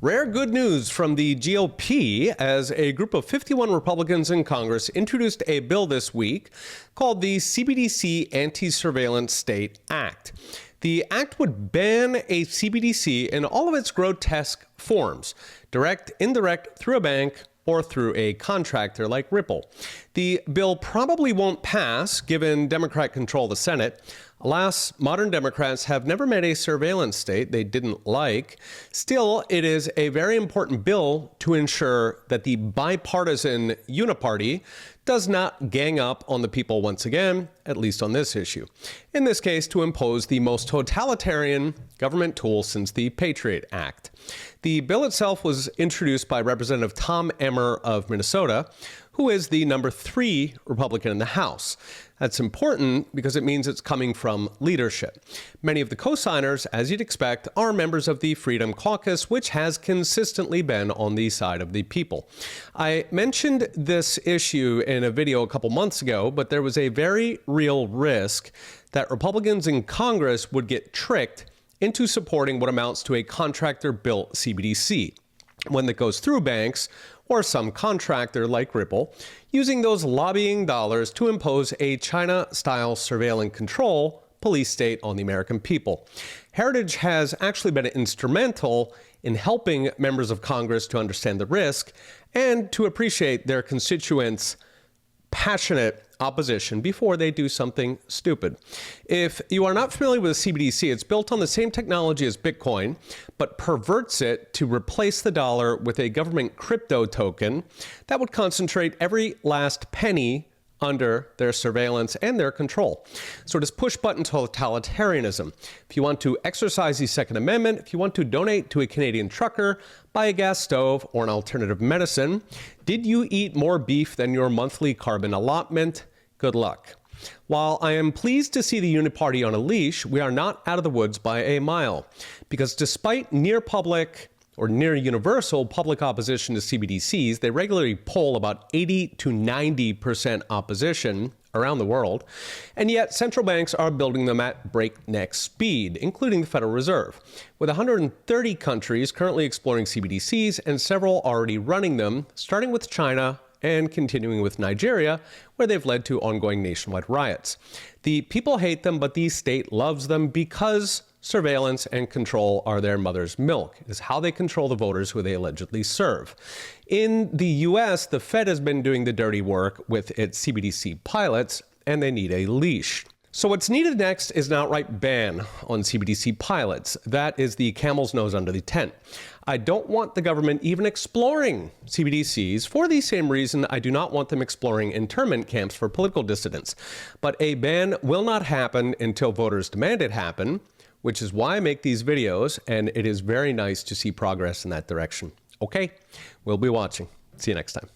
Rare good news from the GOP as a group of 51 Republicans in Congress introduced a bill this week called the CBDC Anti-Surveillance State Act. The act would ban a CBDC in all of its grotesque forms, direct, indirect, through a bank, or through a contractor like Ripple. The bill probably won't pass, given Democrat control of the Senate. Alas, modern Democrats have never met a surveillance state they didn't like. Still, it is a very important bill to ensure that the bipartisan uniparty does not gang up on the people once again, at least on this issue. In this case, to impose the most totalitarian government tool since the Patriot Act. The bill itself was introduced by Representative Tom Emmer of Minnesota, who is the number 3 Republican in the House. That's important because it means it's coming from leadership. Many of the co-signers, as you'd expect, are members of the Freedom Caucus, which has consistently been on the side of the people. I mentioned this issue in a video a couple months ago, but there was a very real risk that Republicans in Congress would get tricked into supporting what amounts to a contractor-built CBDC, one that goes through banks or some contractor like Ripple, using those lobbying dollars to impose a China-style surveillance control police state on the American people. Heritage has actually been instrumental in helping members of Congress to understand the risk and to appreciate their constituents' passionate opposition before they do something stupid. If you are not familiar with the CBDC, it's built on the same technology as Bitcoin, but perverts it to replace the dollar with a government crypto token that would concentrate every last penny under their surveillance and their control. So it is push-button totalitarianism. If you want to exercise the Second Amendment, if you want to donate to a Canadian trucker, buy a gas stove, or an alternative medicine, did you eat more beef than your monthly carbon allotment? Good luck. While I am pleased to see the Uniparty on a leash, we are not out of the woods by a mile. Because despite near universal public opposition to CBDCs, they regularly poll about 80 to 90% opposition around the world, and yet central banks are building them at breakneck speed, including the Federal Reserve, with 130 countries currently exploring CBDCs and several already running them, starting with China and continuing with Nigeria, where they've led to ongoing nationwide riots. The people hate them, but the state loves them because surveillance and control are their mother's milk. It is how they control the voters who they allegedly serve. In the U.S., the Fed has been doing the dirty work with its CBDC pilots, and they need a leash. So what's needed next is an outright ban on CBDC pilots. That is the camel's nose under the tent. I don't want the government even exploring CBDCs for the same reason I do not want them exploring internment camps for political dissidents. But a ban will not happen until voters demand it happen, which is why I make these videos, and it is very nice to see progress in that direction. Okay, we'll be watching. See you next time.